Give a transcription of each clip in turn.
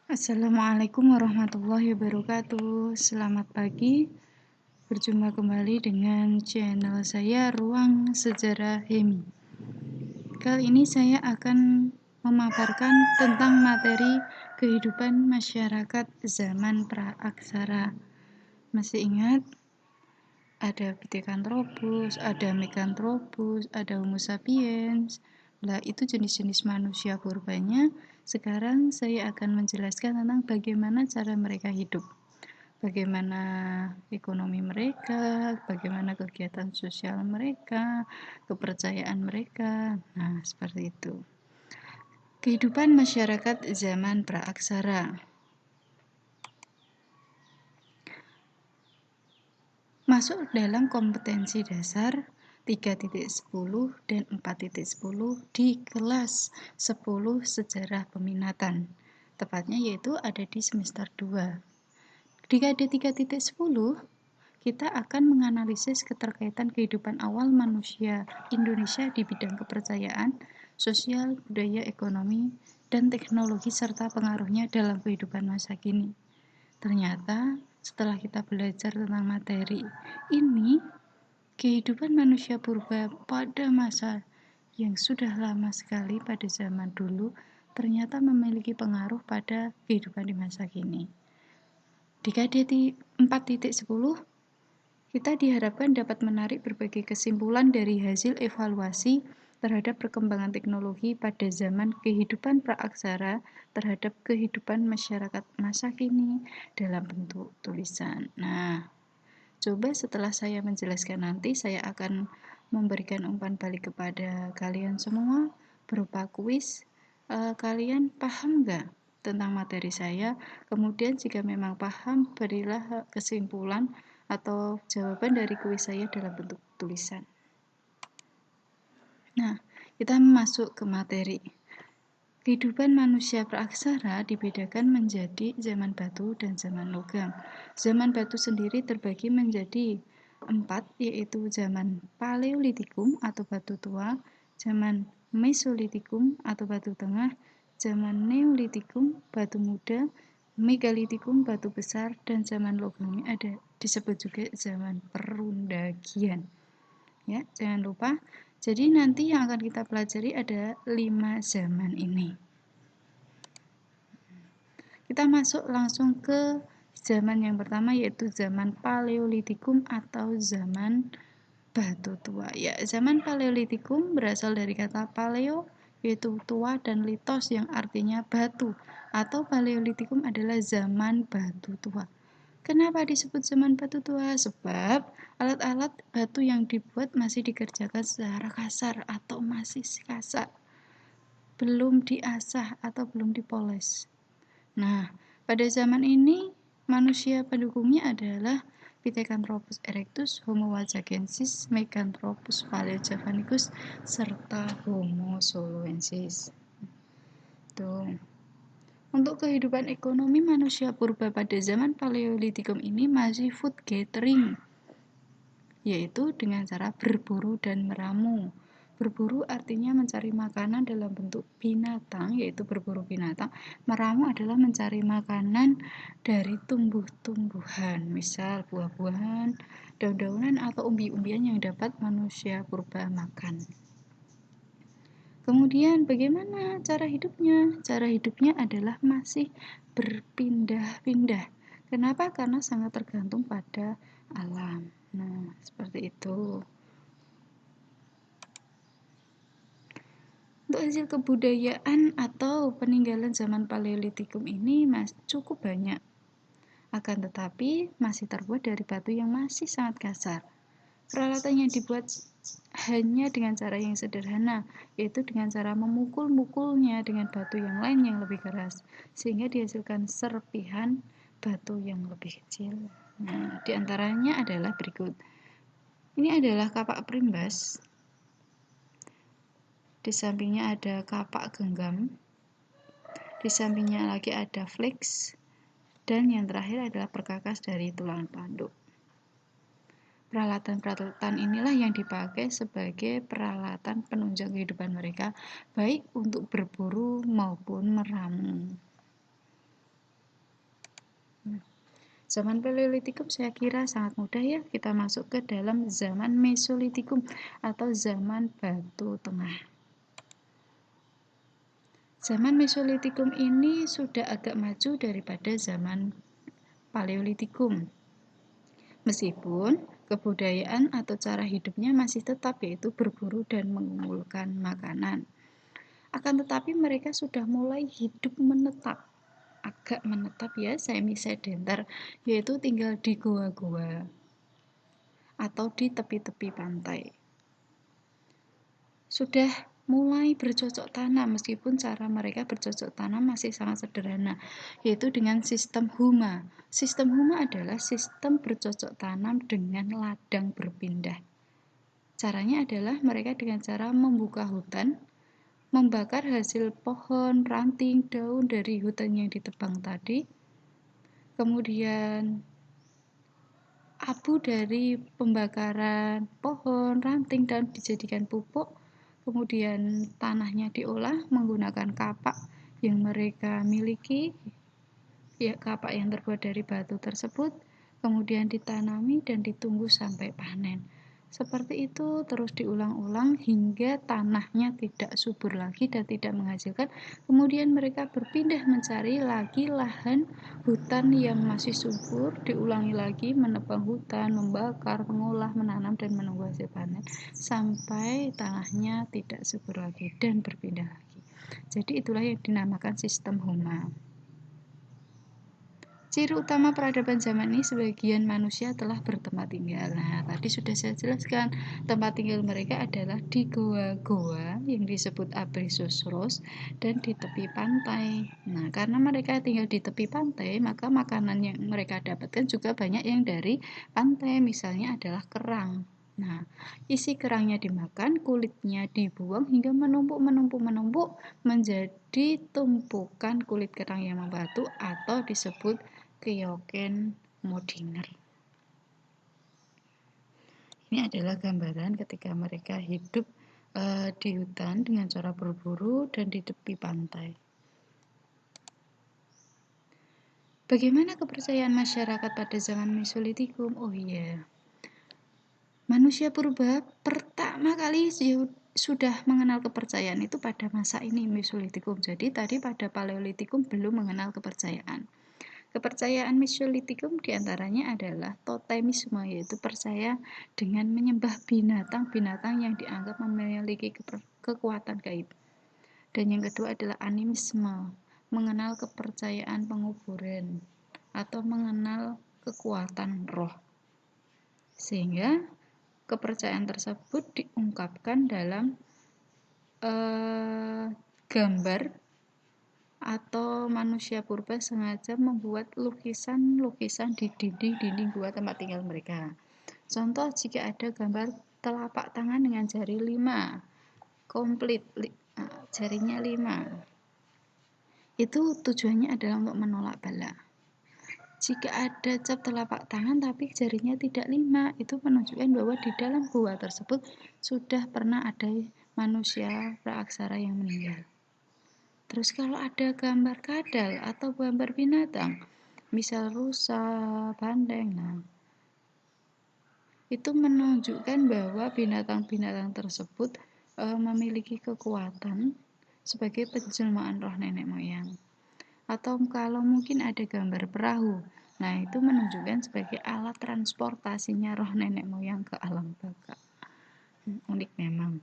Assalamualaikum warahmatullahi wabarakatuh. Selamat pagi. Berjumpa kembali dengan channel saya Ruang Sejarah Hemi. Kali ini saya akan memaparkan tentang materi kehidupan masyarakat zaman praaksara. Masih ingat? Ada Pithecanthropus, ada Meganthropus, ada Homo sapiens. Nah, itu jenis-jenis manusia purbanya. Sekarang saya akan menjelaskan tentang bagaimana cara mereka hidup. Bagaimana ekonomi mereka, bagaimana kegiatan sosial mereka, kepercayaan mereka. Nah, seperti itu. Kehidupan masyarakat zaman praaksara. Masuk dalam kompetensi dasar 3.10 dan 4.10 di kelas 10 Sejarah Peminatan. Tepatnya yaitu ada di semester 2. Di KD 3.10 kita akan menganalisis keterkaitan kehidupan awal manusia Indonesia di bidang kepercayaan, sosial, budaya, ekonomi, dan teknologi serta pengaruhnya dalam kehidupan masa kini. Ternyata setelah kita belajar tentang materi ini, kehidupan manusia purba pada masa yang sudah lama sekali pada zaman dulu ternyata memiliki pengaruh pada kehidupan di masa kini. Di KD 4.10, kita diharapkan dapat menarik berbagai kesimpulan dari hasil evaluasi terhadap perkembangan teknologi pada zaman kehidupan praaksara terhadap kehidupan masyarakat masa kini dalam bentuk tulisan. Nah, coba setelah saya menjelaskan nanti, saya akan memberikan umpan balik kepada kalian semua berupa kuis. Kalian paham nggak tentang materi saya? Kemudian jika memang paham, berilah kesimpulan atau jawaban dari kuis saya dalam bentuk tulisan. Nah, kita masuk ke materi. Kehidupan manusia praaksara dibedakan menjadi zaman batu dan zaman logam. Zaman batu sendiri terbagi menjadi 4, yaitu zaman Paleolitikum atau batu tua, zaman Mesolitikum atau batu tengah, zaman Neolitikum batu muda, Megalitikum batu besar, dan zaman logam ini ada disebut juga zaman Perundagian. Ya, jangan lupa. Jadi nanti yang akan kita pelajari ada 5 zaman ini. Kita masuk langsung ke zaman yang pertama, yaitu zaman Paleolitikum atau zaman batu tua. Ya, zaman Paleolitikum berasal dari kata paleo, yaitu tua, dan litos yang artinya batu, atau Paleolitikum adalah zaman batu tua. Kenapa disebut zaman batu tua? Sebab alat-alat batu yang dibuat masih dikerjakan secara kasar atau masih kasar, belum diasah atau belum dipoles. Nah, pada zaman ini manusia pendukungnya adalah Pithecanthropus erectus, Homo wajagensis, Meganthropus paleojavanicus, serta Homo soloensis. Tuh. Untuk kehidupan ekonomi manusia purba pada zaman Paleolitikum ini masih food gathering, yaitu dengan cara berburu dan meramu. Berburu artinya mencari makanan dalam bentuk binatang, yaitu berburu binatang. Meramu adalah mencari makanan dari tumbuh-tumbuhan, misal buah-buahan, daun-daunan, atau umbi-umbian yang dapat manusia purba makan. Kemudian bagaimana cara hidupnya? Cara hidupnya adalah masih berpindah-pindah. Kenapa? Karena sangat tergantung pada alam. Nah, seperti itu. Untuk hasil kebudayaan atau peninggalan zaman Paleolitikum ini cukup banyak. Akan tetapi masih terbuat dari batu yang masih sangat kasar. Peralatan yang dibuat hanya dengan cara yang sederhana, yaitu dengan cara memukul-mukulnya dengan batu yang lain yang lebih keras, sehingga dihasilkan serpihan batu yang lebih kecil. Nah, diantaranya adalah berikut. Ini adalah kapak primbas. Di sampingnya ada kapak genggam. Di sampingnya lagi ada fleks. Dan yang terakhir adalah perkakas dari tulang tanduk. Peralatan-peralatan inilah yang dipakai sebagai peralatan penunjang kehidupan mereka, baik untuk berburu maupun meramu. Zaman Paleolitikum saya kira sangat mudah ya, kita masuk ke dalam zaman Mesolitikum atau zaman batu tengah. Zaman Mesolitikum ini sudah agak maju daripada zaman Paleolitikum. Meskipun kebudayaan atau cara hidupnya masih tetap, yaitu berburu dan mengumpulkan makanan. Akan tetapi mereka sudah mulai hidup menetap, agak menetap ya, semi-sedenter, yaitu tinggal di goa-goa atau di tepi-tepi pantai. Sudah mulai bercocok tanam, meskipun cara mereka bercocok tanam masih sangat sederhana, yaitu dengan sistem huma. Sistem huma adalah sistem bercocok tanam dengan ladang berpindah. Caranya adalah mereka dengan cara membuka hutan, membakar hasil pohon, ranting, daun dari hutan yang ditebang tadi, kemudian abu dari pembakaran pohon, ranting, dan dijadikan pupuk. Kemudian tanahnya diolah menggunakan kapak yang mereka miliki, ya kapak yang terbuat dari batu tersebut, kemudian ditanami dan ditunggu sampai panen. Seperti itu terus diulang-ulang hingga tanahnya tidak subur lagi dan tidak menghasilkan. Kemudian mereka berpindah mencari lagi lahan hutan yang masih subur, diulangi lagi menebang hutan, membakar, mengolah, menanam, dan menunggu hasil panen sampai tanahnya tidak subur lagi dan berpindah lagi. Jadi itulah yang dinamakan sistem huma. Ciri utama peradaban zaman ini, sebagian manusia telah bertempat tinggal. Nah, tadi sudah saya jelaskan, tempat tinggal mereka adalah di goa-goa yang disebut Abrisosros dan di tepi pantai. Nah, karena mereka tinggal di tepi pantai, maka makanan yang mereka dapatkan juga banyak yang dari pantai, misalnya adalah kerang. Nah, isi kerangnya dimakan, kulitnya dibuang hingga menumpuk menjadi tumpukan kulit kerang yang membatu atau disebut keyoken modiner. Ini adalah gambaran ketika mereka hidup di hutan dengan cara berburu dan di tepi pantai. Bagaimana kepercayaan masyarakat pada zaman Mesolitikum? Oh iya, manusia purba pertama kali sudah mengenal kepercayaan itu pada masa ini Mesolitikum. Jadi tadi pada Paleolitikum belum mengenal kepercayaan. Kepercayaan Mesolitikum diantaranya adalah totemisme, yaitu percaya dengan menyembah binatang-binatang yang dianggap memiliki kekuatan gaib. Dan yang kedua adalah animisme, mengenal kepercayaan penguburan atau mengenal kekuatan roh. Sehingga kepercayaan tersebut diungkapkan dalam gambar atau manusia purba sengaja membuat lukisan-lukisan di dinding-dinding gua tempat tinggal mereka. Contoh, jika ada gambar telapak tangan dengan jari 5, komplit, jarinya 5, itu tujuannya adalah untuk menolak bala. Jika ada cap telapak tangan tapi jarinya tidak 5, itu menunjukkan bahwa di dalam gua tersebut sudah pernah ada manusia praaksara yang meninggal. Terus kalau ada gambar kadal atau gambar binatang, misal rusa, bandeng, nah, itu menunjukkan bahwa binatang-binatang tersebut memiliki kekuatan sebagai penjelmaan roh nenek moyang. Atau kalau mungkin ada gambar perahu, nah itu menunjukkan sebagai alat transportasinya roh nenek moyang ke alam baka. Unik memang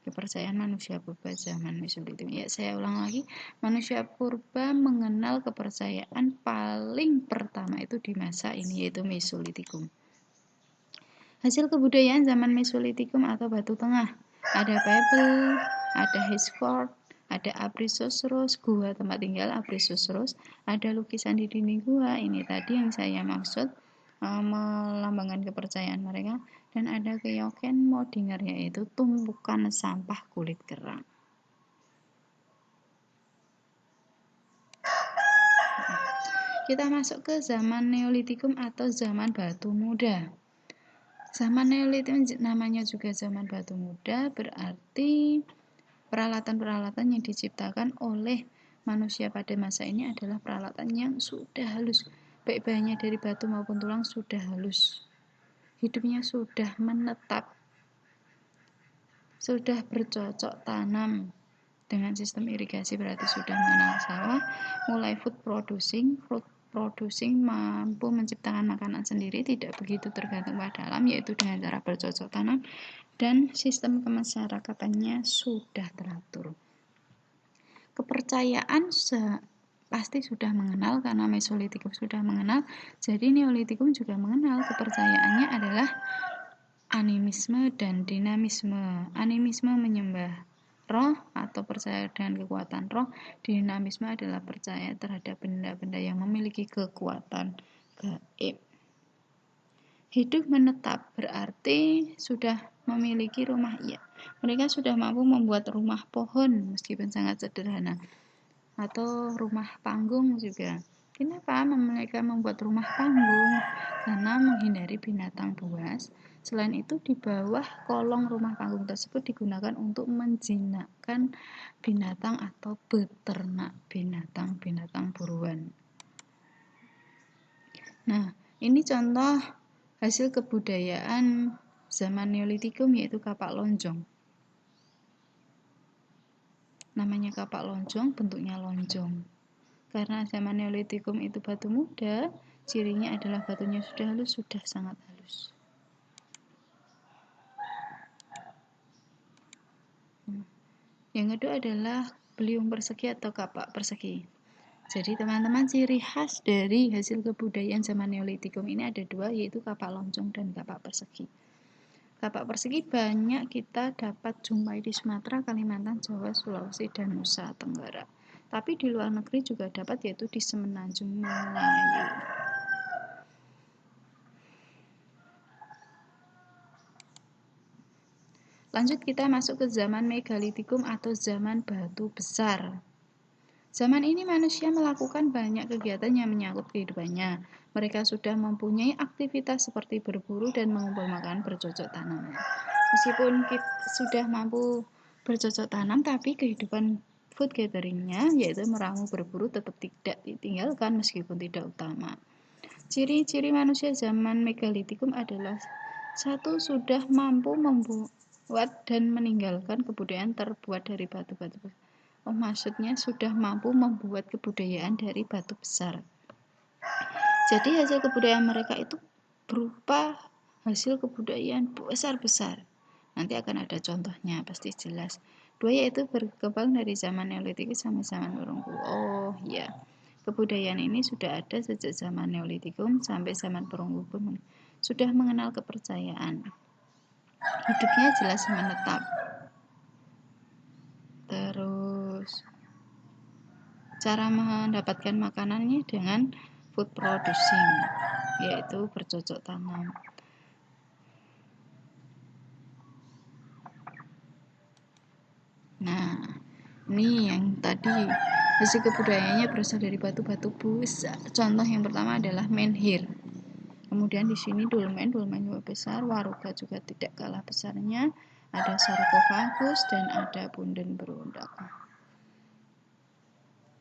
kepercayaan manusia purba zaman Mesolitik. Ya, saya ulang lagi, manusia purba mengenal kepercayaan paling pertama itu di masa ini, yaitu Mesolitikum. Hasil kebudayaan zaman Mesolitikum atau Batu Tengah, ada pebble, ada hisford, ada Abrisosros, gua tempat tinggal Abrisosros, ada lukisan di dinding gua, ini tadi yang saya maksud, melambangkan kepercayaan mereka, dan ada keyoken modiner, yaitu tumpukan sampah kulit kerang. Kita masuk ke zaman Neolitikum atau zaman batu muda. Zaman Neolitikum namanya juga zaman batu muda, berarti peralatan-peralatan yang diciptakan oleh manusia pada masa ini adalah peralatan yang sudah halus, baik bahannya dari batu maupun tulang sudah halus. Hidupnya sudah menetap, sudah bercocok tanam dengan sistem irigasi, berarti sudah mengenal sawah, mulai food producing mampu menciptakan makanan sendiri, tidak begitu tergantung pada alam, yaitu dengan cara bercocok tanam, dan sistem kemasyarakatannya sudah teratur. Kepercayaan pasti sudah mengenal, karena Mesolitikum sudah mengenal, jadi Neolitikum juga mengenal. Kepercayaannya adalah animisme dan dinamisme. Animisme menyembah roh atau percaya dengan kekuatan roh. Dinamisme adalah percaya terhadap benda-benda yang memiliki kekuatan gaib. Hidup menetap berarti sudah memiliki rumah. Iya, mereka sudah mampu membuat rumah pohon meskipun sangat sederhana, atau rumah panggung juga. Kenapa mereka membuat rumah panggung? Karena menghindari binatang buas. Selain itu, di bawah kolong rumah panggung tersebut digunakan untuk menjinakkan binatang atau beternak binatang-binatang buruan. Nah, ini contoh hasil kebudayaan zaman Neolitikum, yaitu kapak lonjong. Namanya kapak lonjong, bentuknya lonjong. Karena zaman Neolitikum itu batu muda, cirinya adalah batunya sudah halus, sudah sangat halus. Yang kedua adalah beliung persegi atau kapak persegi. Jadi teman-teman, ciri khas dari hasil kebudayaan zaman Neolitikum ini ada dua, yaitu kapak lonjong dan kapak persegi. Kapak persegi banyak kita dapat jumpai di Sumatera, Kalimantan, Jawa, Sulawesi, dan Nusa Tenggara. Tapi di luar negeri juga dapat, yaitu di Semenanjung Melayu. Lanjut kita masuk ke zaman Megalitikum atau zaman batu besar. Zaman ini manusia melakukan banyak kegiatan yang menyangkut kehidupannya. Mereka sudah mempunyai aktivitas seperti berburu dan mengumpul makanan bercocok tanam. Meskipun kita sudah mampu bercocok tanam, tapi kehidupan food gatheringnya, yaitu meramu berburu, tetap tidak ditinggalkan meskipun tidak utama. Ciri-ciri manusia zaman Megalitikum adalah: satu, sudah mampu membuat dan meninggalkan kebudayaan terbuat dari batu-batu. Maksudnya sudah mampu membuat kebudayaan dari batu besar. Jadi hasil kebudayaan mereka itu berupa hasil kebudayaan besar-besar. Nanti akan ada contohnya, pasti jelas. Dua, yaitu berkembang dari zaman Neolitikum sampai zaman perunggu. Oh ya, kebudayaan ini sudah ada sejak zaman Neolitikum sampai zaman perunggu pun sudah mengenal kepercayaan. Hidupnya jelas menetap. Terus cara mendapatkan makanannya dengan food producing, yaitu bercocok tanam. Nah, ini yang tadi hasil kebudayaannya berasal dari batu-batu besar. Contoh yang pertama adalah menhir. Kemudian di sini dolmen juga besar, waruga juga tidak kalah besarnya. Ada sarkofagus dan ada punden berundak.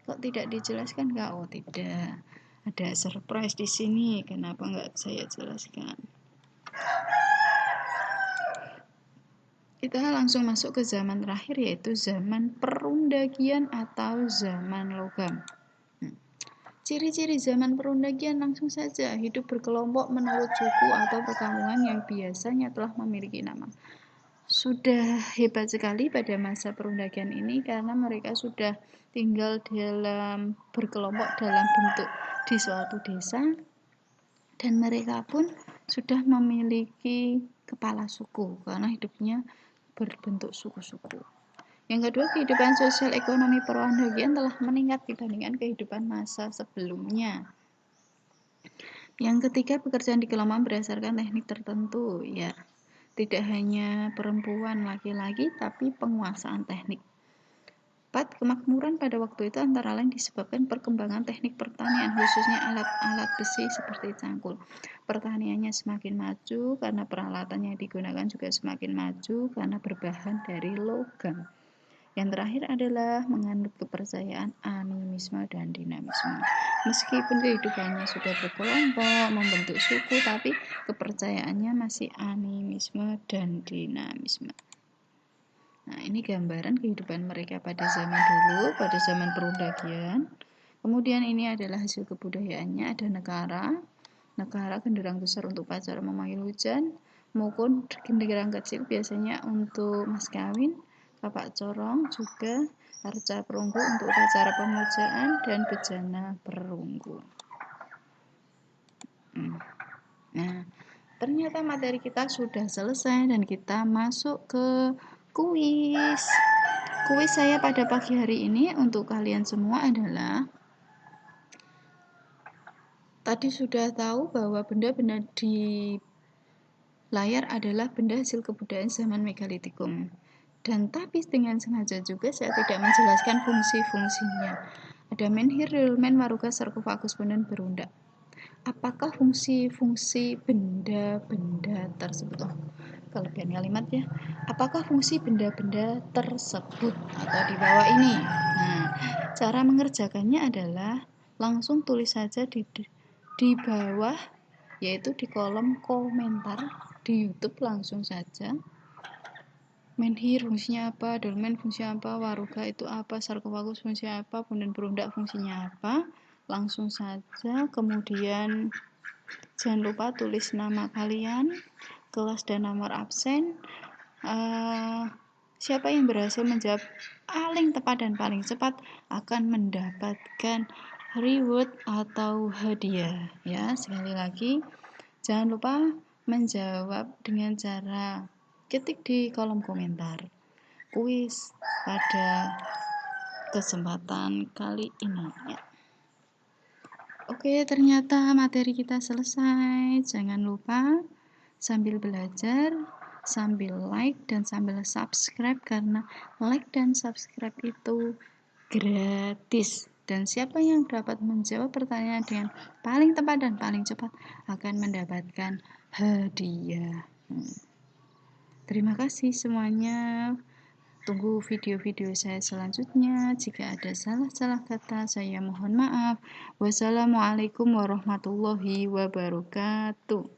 Kok tidak dijelaskan, Kak? Oh, tidak. Ada surprise di sini. Kenapa nggak saya jelaskan? Kita langsung masuk ke zaman terakhir, yaitu zaman perundagian atau zaman logam. Ciri-ciri zaman perundagian langsung saja: hidup berkelompok menurut suku atau perkampungan yang biasanya telah memiliki nama. Sudah hebat sekali pada masa perundagian ini, karena mereka sudah tinggal dalam berkelompok dalam bentuk di suatu desa, dan mereka pun sudah memiliki kepala suku karena hidupnya berbentuk suku-suku. Yang kedua, kehidupan sosial ekonomi perundagian telah meningkat dibandingkan kehidupan masa sebelumnya. Yang ketiga, pekerjaan di kelompokan berdasarkan teknik tertentu, ya. Tidak hanya perempuan, laki-laki, tapi penguasaan teknik. 4. Kemakmuran pada waktu itu antara lain disebabkan perkembangan teknik pertanian, khususnya alat-alat besi seperti cangkul. Pertaniannya semakin maju karena peralatan yang digunakan juga semakin maju karena berbahan dari logam. Yang terakhir adalah menganut kepercayaan animisme dan dinamisme. Meskipun kehidupannya sudah berkelompok, membentuk suku, tapi kepercayaannya masih animisme dan dinamisme. Nah, ini gambaran kehidupan mereka pada zaman dulu, pada zaman perundagian. Kemudian ini adalah hasil kebudayaannya, ada negara genderang besar untuk upacara memanggil hujan, maupun genderang kecil biasanya untuk mas kawin, kapak corong juga, arca perunggu untuk upacara pemujaan, dan bejana perunggu. Nah, ternyata materi kita sudah selesai dan kita masuk ke kuis. Kuis saya pada pagi hari ini untuk kalian semua adalah, tadi sudah tahu bahwa benda-benda di layar adalah benda hasil kebudayaan zaman megalitikum. Dan tapi dengan sengaja juga saya tidak menjelaskan fungsi-fungsinya. Ada menhir, dolmen, maruga, sarkofagus, dan berundak. Apakah fungsi-fungsi benda-benda tersebut? Kelebihan kalimat ya. Apakah fungsi benda-benda tersebut atau di bawah ini? Nah, cara mengerjakannya adalah langsung tulis saja di bawah, yaitu di kolom komentar di YouTube langsung saja. Menhir fungsinya apa, dolmen fungsinya apa, waruga itu apa, sarkofagus fungsinya apa, dan berundak fungsinya apa. Langsung saja, kemudian jangan lupa tulis nama kalian, kelas dan nomor absen. Siapa yang berhasil menjawab paling tepat dan paling cepat akan mendapatkan reward atau hadiah. Ya, sekali lagi, jangan lupa menjawab dengan cara ketik di kolom komentar. Kuis pada kesempatan kali ini. Ya. Oke, ternyata materi kita selesai. Jangan lupa sambil belajar, sambil like dan sambil subscribe, karena like dan subscribe itu gratis. Dan siapa yang dapat menjawab pertanyaan dengan paling tepat dan paling cepat akan mendapatkan hadiah. Terima kasih semuanya. Tunggu video-video saya selanjutnya. Jika ada salah-salah kata, saya mohon maaf. Wassalamualaikum warahmatullahi wabarakatuh.